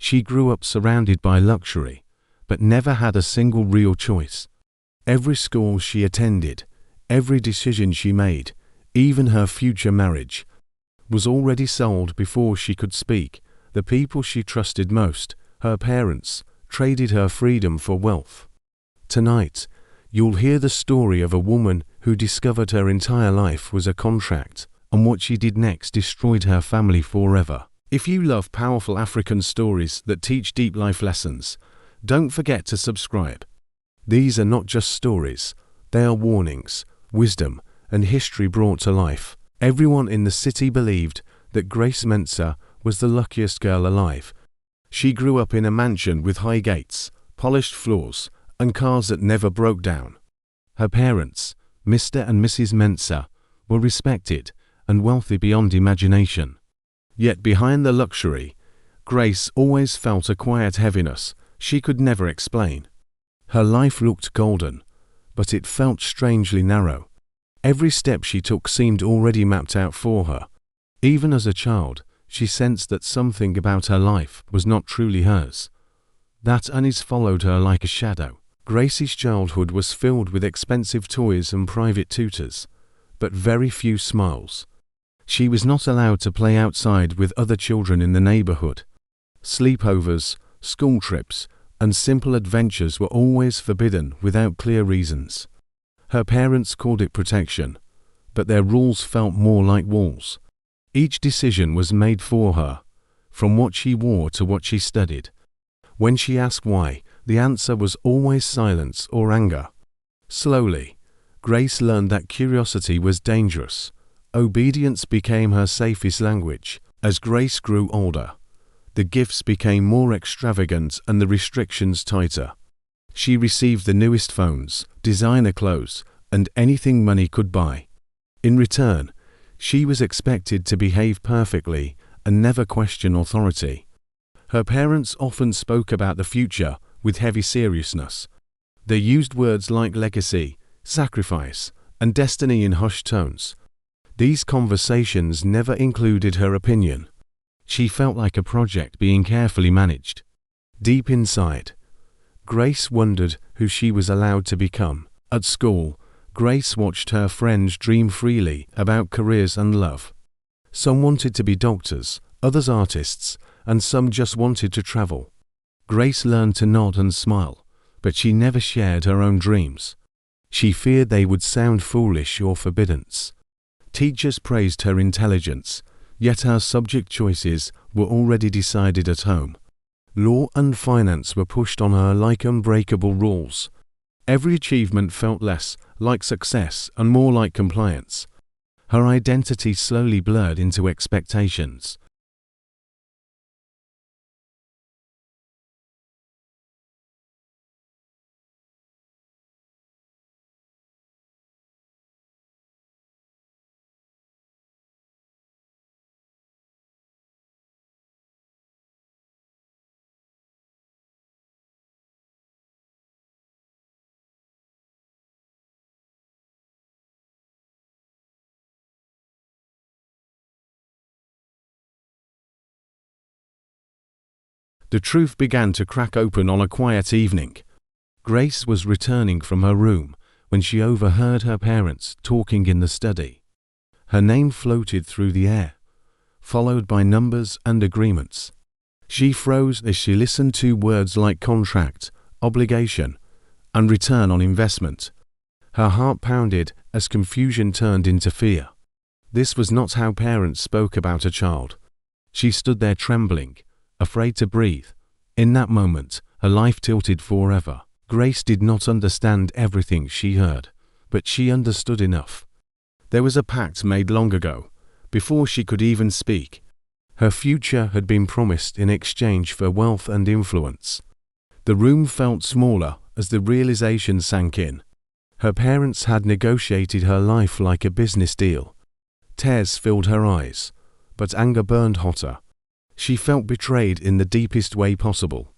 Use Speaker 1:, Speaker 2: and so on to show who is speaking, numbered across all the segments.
Speaker 1: She grew up surrounded by luxury, but never had a single real choice. Every school she attended, every decision she made, even her future marriage, was already sold before she could speak. The people she trusted most, her parents, traded her freedom for wealth. Tonight, you'll hear the story of a woman who discovered her entire life was a contract, and what she did next destroyed her family forever. If you love powerful African stories that teach deep life lessons, don't forget to subscribe. These are not just stories, they are warnings, wisdom, and history brought to life. Everyone in the city believed that Grace Mensah was the luckiest girl alive. She grew up in a mansion with high gates, polished floors, and cars that never broke down. Her parents, Mr. and Mrs. Mensah, were respected and wealthy beyond imagination. Yet behind the luxury, Grace always felt a quiet heaviness she could never explain. Her life looked golden, but it felt strangely narrow. Every step she took seemed already mapped out for her. Even as a child, she sensed that something about her life was not truly hers. That unease followed her like a shadow. Gracie's childhood was filled with expensive toys and private tutors, but very few smiles. She was not allowed to play outside with other children in the neighborhood. Sleepovers, school trips, and simple adventures were always forbidden without clear reasons. Her parents called it protection, but their rules felt more like walls. Each decision was made for her, from what she wore to what she studied. When she asked why, the answer was always silence or anger. Slowly, Grace learned that curiosity was dangerous. Obedience became her safest language. As Grace grew older, the gifts became more extravagant and the restrictions tighter. She received the newest phones, designer clothes, and anything money could buy. In return, she was expected to behave perfectly and never question authority. Her parents often spoke about the future with heavy seriousness. They used words like legacy, sacrifice, and destiny in hushed tones. These conversations never included her opinion. She felt like a project being carefully managed. Deep inside, Grace wondered who she was allowed to become. At school, Grace watched her friends dream freely about careers and love. Some wanted to be doctors, others artists, and some just wanted to travel. Grace learned to nod and smile, but she never shared her own dreams. She feared they would sound foolish or forbidden. Teachers praised her intelligence, yet her subject choices were already decided at home. Law and finance were pushed on her like unbreakable rules. Every achievement felt less like success and more like compliance. Her identity slowly blurred into expectations. The truth began to crack open on a quiet evening. Grace was returning from her room when she overheard her parents talking in the study. Her name floated through the air, followed by numbers and agreements. She froze as she listened to words like contract, obligation, and return on investment. Her heart pounded as confusion turned into fear. This was not how parents spoke about a child. She stood there trembling, afraid to breathe. In that moment, her life tilted forever. Grace did not understand everything she heard, but she understood enough. There was a pact made long ago, before she could even speak. Her future had been promised in exchange for wealth and influence. The room felt smaller as the realization sank in. Her parents had negotiated her life like a business deal. Tears filled her eyes, but anger burned hotter. She felt betrayed in the deepest way possible.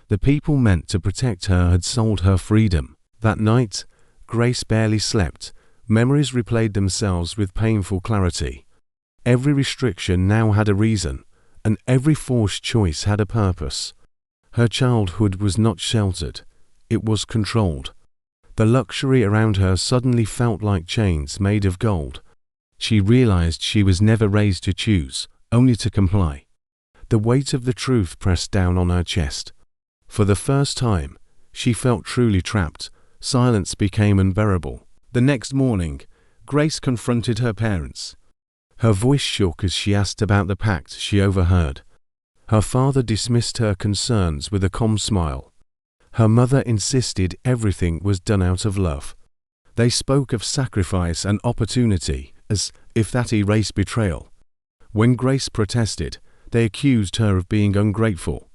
Speaker 1: The people meant to protect her had sold her freedom. That night, Grace barely slept. Memories replayed themselves with painful clarity. Every restriction now had a reason, and every forced choice had a purpose. Her childhood was not sheltered, it was controlled. The luxury around her suddenly felt like chains made of gold. She realized she was never raised to choose, only to comply. The weight of the truth pressed down on her chest. For the first time, she felt truly trapped. Silence became unbearable. The next morning, Grace confronted her parents. Her voice shook as she asked about the pact she overheard. Her father dismissed her concerns with a calm smile. Her mother insisted everything was done out of love. They spoke of sacrifice and opportunity, as if that erased betrayal. When Grace protested, they accused her of being ungrateful.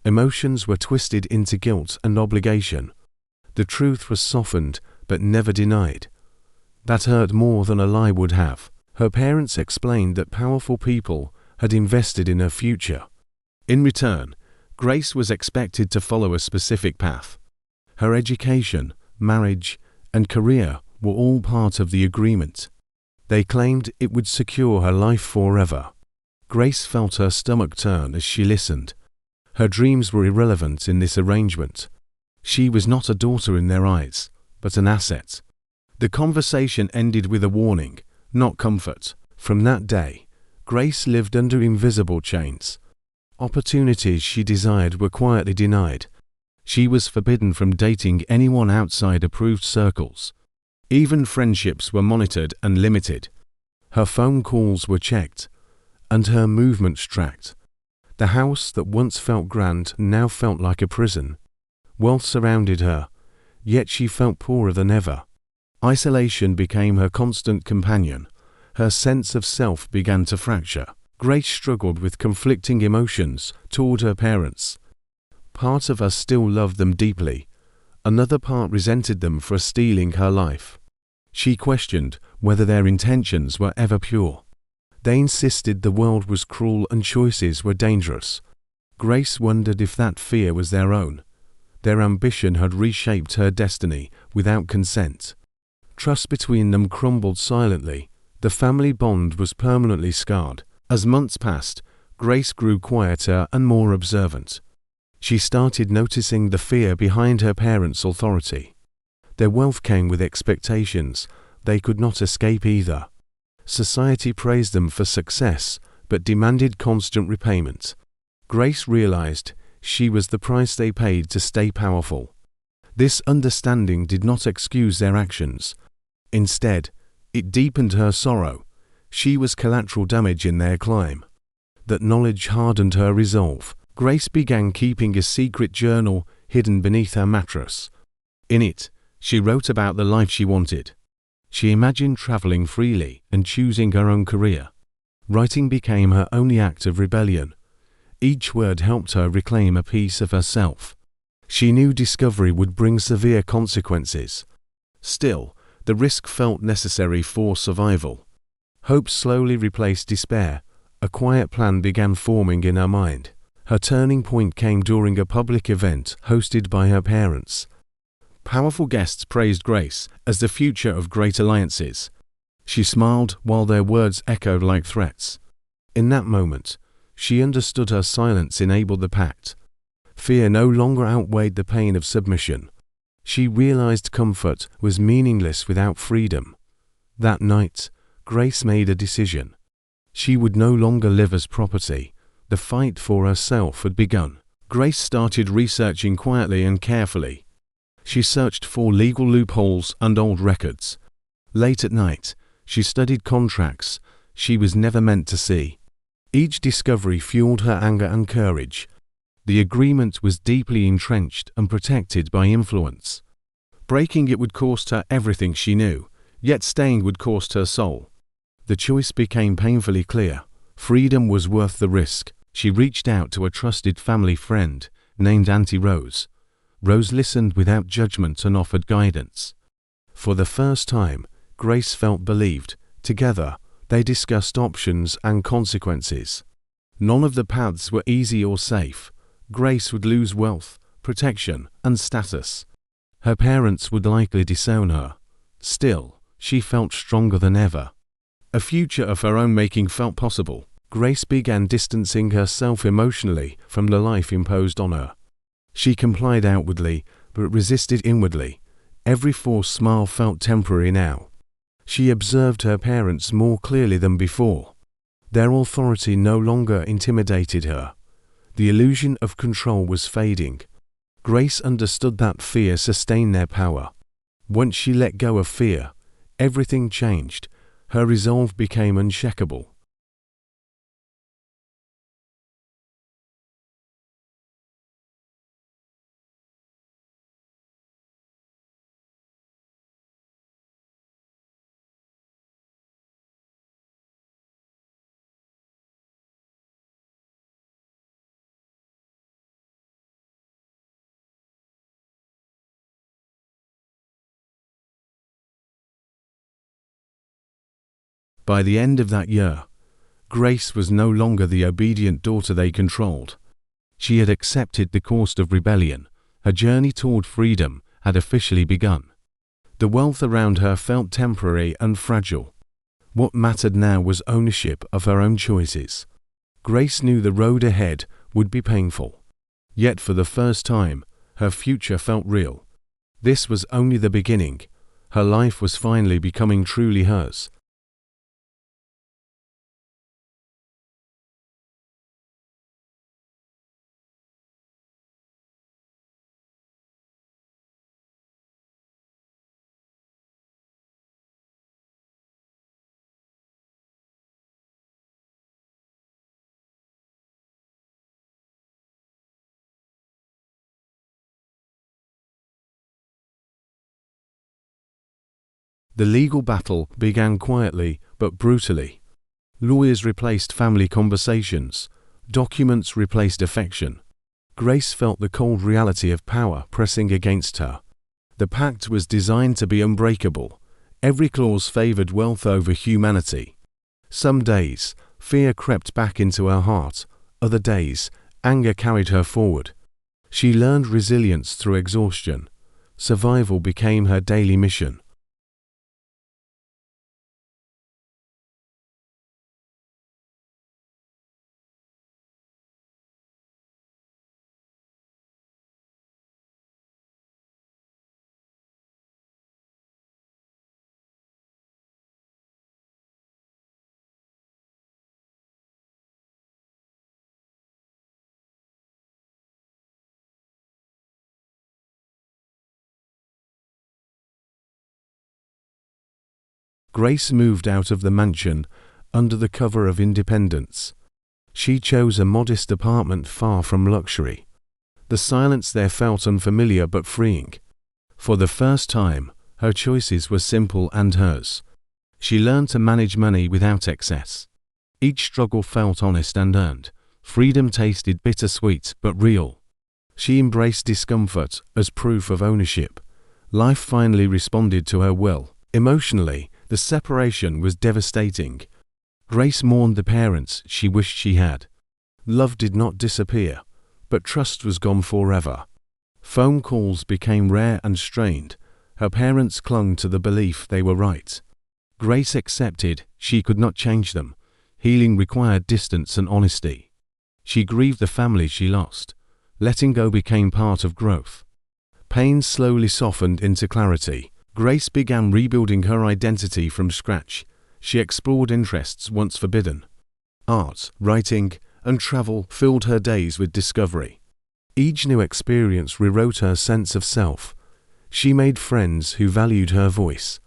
Speaker 1: Emotions were twisted into guilt and obligation. The truth was softened, but never denied. That hurt more than a lie would have. Her parents explained that powerful people had invested in her future. In return, Grace was expected to follow a specific path. Her education, marriage, and career were all part of the agreement. They claimed it would secure her life forever. Grace felt her stomach turn as she listened. Her dreams were irrelevant in this arrangement. She was not a daughter in their eyes, but an asset. The conversation ended with a warning, not comfort. From that day, Grace lived under invisible chains. Opportunities she desired were quietly denied. She was forbidden from dating anyone outside approved circles. Even friendships were monitored and limited. Her phone calls were checked, and her movements tracked. The house that once felt grand now felt like a prison. Wealth surrounded her, yet she felt poorer than ever. Isolation became her constant companion. Her sense of self began to fracture. Grace struggled with conflicting emotions toward her parents. Part of her still loved them deeply. Another part resented them for stealing her life. She questioned whether their intentions were ever pure. They insisted the world was cruel and choices were dangerous. Grace wondered if that fear was their own. Their ambition had reshaped her destiny without consent. Trust between them crumbled silently. The family bond was permanently scarred. As months passed, Grace grew quieter and more observant. She started noticing the fear behind her parents' authority. Their wealth came with expectations they could not escape either. Society praised them for success, but demanded constant repayment. Grace realized she was the price they paid to stay powerful. This understanding did not excuse their actions. Instead, it deepened her sorrow. She was collateral damage in their climb. That knowledge hardened her resolve. Grace began keeping a secret journal hidden beneath her mattress. In it, she wrote about the life she wanted. She imagined traveling freely and choosing her own career. Writing became her only act of rebellion. Each word helped her reclaim a piece of herself. She knew discovery would bring severe consequences. Still, the risk felt necessary for survival. Hope slowly replaced despair. A quiet plan began forming in her mind. Her turning point came during a public event hosted by her parents. Powerful guests praised Grace as the future of great alliances. She smiled while their words echoed like threats. In that moment, she understood her silence enabled the pact. Fear no longer outweighed the pain of submission. She realized comfort was meaningless without freedom. That night, Grace made a decision. She would no longer live as property. The fight for herself had begun. Grace started researching quietly and carefully. She searched for legal loopholes and old records. Late at night, she studied contracts she was never meant to see. Each discovery fueled her anger and courage. The agreement was deeply entrenched and protected by influence. Breaking it would cost her everything she knew, yet staying would cost her soul. The choice became painfully clear. Freedom was worth the risk. She reached out to a trusted family friend named Auntie Rose. Rose listened without judgment and offered guidance. For the first time, Grace felt believed. Together, they discussed options and consequences. None of the paths were easy or safe. Grace would lose wealth, protection, and status. Her parents would likely disown her. Still, she felt stronger than ever. A future of her own making felt possible. Grace began distancing herself emotionally from the life imposed on her. She complied outwardly, but resisted inwardly. Every forced smile felt temporary now. She observed her parents more clearly than before. Their authority no longer intimidated her. The illusion of control was fading. Grace understood that fear sustained their power. Once she let go of fear, everything changed. Her resolve became unshakable. By the end of that year, Grace was no longer the obedient daughter they controlled. She had accepted the course of rebellion. Her journey toward freedom had officially begun. The wealth around her felt temporary and fragile. What mattered now was ownership of her own choices. Grace knew the road ahead would be painful. Yet for the first time, her future felt real. This was only the beginning. Her life was finally becoming truly hers. The legal battle began quietly but brutally. Lawyers replaced family conversations. Documents replaced affection. Grace felt the cold reality of power pressing against her. The pact was designed to be unbreakable. Every clause favored wealth over humanity. Some days, fear crept back into her heart. Other days, anger carried her forward. She learned resilience through exhaustion. Survival became her daily mission. Grace moved out of the mansion under the cover of independence. She chose a modest apartment far from luxury. The silence there felt unfamiliar but freeing. For the first time, her choices were simple and hers. She learned to manage money without excess. Each struggle felt honest and earned. Freedom tasted bittersweet but real. She embraced discomfort as proof of ownership. Life finally responded to her will. Emotionally, the separation was devastating. Grace mourned the parents she wished she had. Love did not disappear, but trust was gone forever. Phone calls became rare and strained. Her parents clung to the belief they were right. Grace accepted she could not change them. Healing required distance and honesty. She grieved the family she lost. Letting go became part of growth. Pain slowly softened into clarity. Grace began rebuilding her identity from scratch. She explored interests once forbidden. Art, writing, and travel filled her days with discovery. Each new experience rewrote her sense of self. She made friends who valued her voice.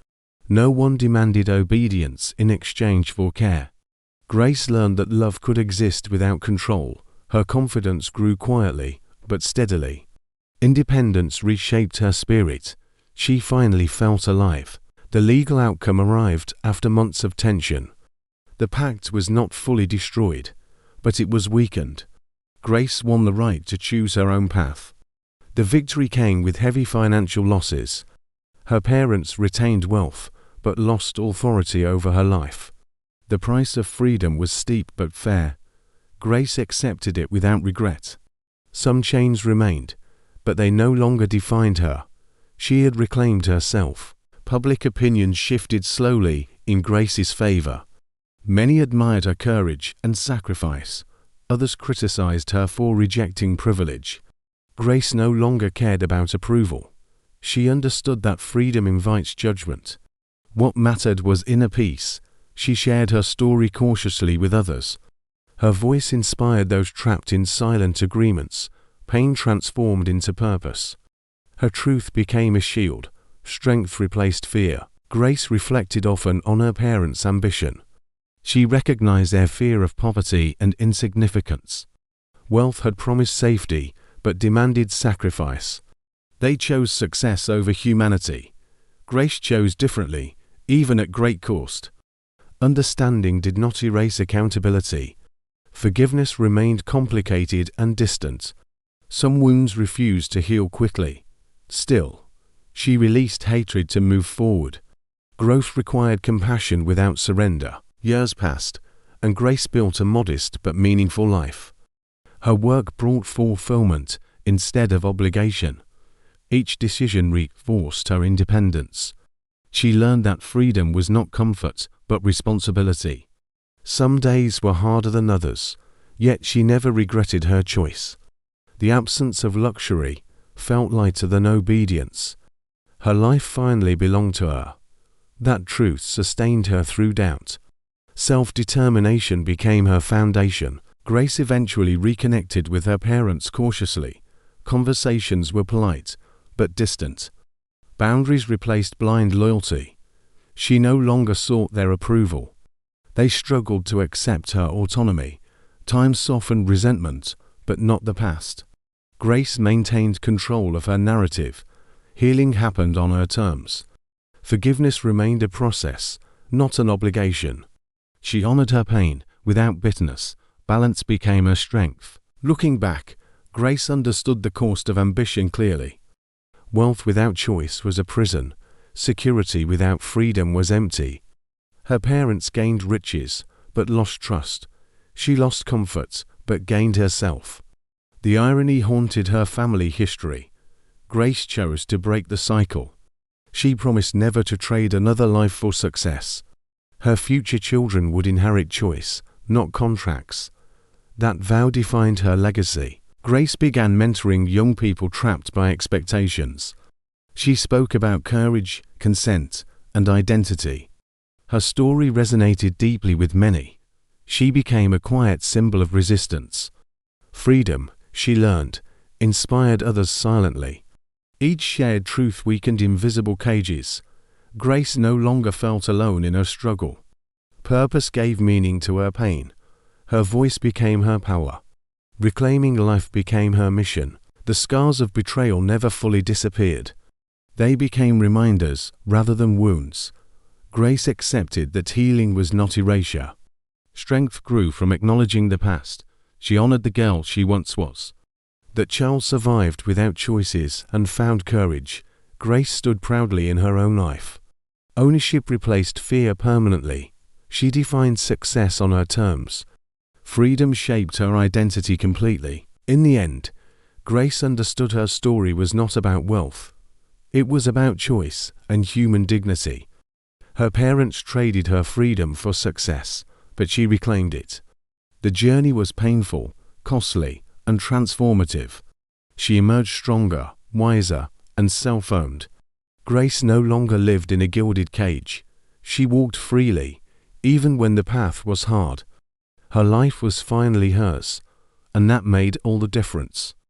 Speaker 1: No one demanded obedience in exchange for care. Grace learned that love could exist without control. Her confidence grew quietly, but steadily. Independence reshaped her spirit. She finally felt alive. The legal outcome arrived after months of tension. The pact was not fully destroyed, but it was weakened. Grace won the right to choose her own path. The victory came with heavy financial losses. Her parents retained wealth, but lost authority over her life. The price of freedom was steep but fair. Grace accepted it without regret. Some chains remained, but they no longer defined her. She had reclaimed herself. Public opinion shifted slowly in Grace's favor. Many admired her courage and sacrifice. Others criticized her for rejecting privilege. Grace no longer cared about approval. She understood that freedom invites judgment. What mattered was inner peace. She shared her story cautiously with others. Her voice inspired those trapped in silent agreements. Pain transformed into purpose. Her truth became a shield. Strength replaced fear. Grace reflected often on her parents' ambition. She recognized their fear of poverty and insignificance. Wealth had promised safety, but demanded sacrifice. They chose success over humanity. Grace chose differently, even at great cost. Understanding did not erase accountability. Forgiveness remained complicated and distant. Some wounds refused to heal quickly. Still, she released hatred to move forward. Growth required compassion without surrender. Years passed, and Grace built a modest but meaningful life. Her work brought fulfillment instead of obligation. Each decision reinforced her independence. She learned that freedom was not comfort, but responsibility. Some days were harder than others, yet she never regretted her choice. The absence of luxury felt lighter than obedience. Her life finally belonged to her. That truth sustained her through doubt. Self-determination became her foundation. Grace eventually reconnected with her parents cautiously. Conversations were polite, but distant. Boundaries replaced blind loyalty. She no longer sought their approval. They struggled to accept her autonomy. Time softened resentment, but not the past. Grace maintained control of her narrative. Healing happened on her terms. Forgiveness remained a process, not an obligation. She honored her pain without bitterness. Balance became her strength. Looking back, Grace understood the cost of ambition clearly. Wealth without choice was a prison. Security without freedom was empty. Her parents gained riches, but lost trust. She lost comfort, but gained herself. The irony haunted her family history. Grace chose to break the cycle. She promised never to trade another life for success. Her future children would inherit choice, not contracts. That vow defined her legacy. Grace began mentoring young people trapped by expectations. She spoke about courage, consent, and identity. Her story resonated deeply with many. She became a quiet symbol of resistance. Freedom, she learned, inspired others silently. Each shared truth weakened invisible cages. Grace no longer felt alone in her struggle. Purpose gave meaning to her pain. Her voice became her power. Reclaiming life became her mission. The scars of betrayal never fully disappeared. They became reminders rather than wounds. Grace accepted that healing was not erasure. Strength grew from acknowledging the past. She honored the girl she once was. That child survived without choices and found courage. Grace stood proudly in her own life. Ownership replaced fear permanently. She defined success on her terms. Freedom shaped her identity completely. In the end, Grace understood her story was not about wealth. It was about choice and human dignity. Her parents traded her freedom for success, but she reclaimed it. The journey was painful, costly, and transformative. She emerged stronger, wiser, and self-owned. Grace no longer lived in a gilded cage. She walked freely, even when the path was hard. Her life was finally hers, and that made all the difference.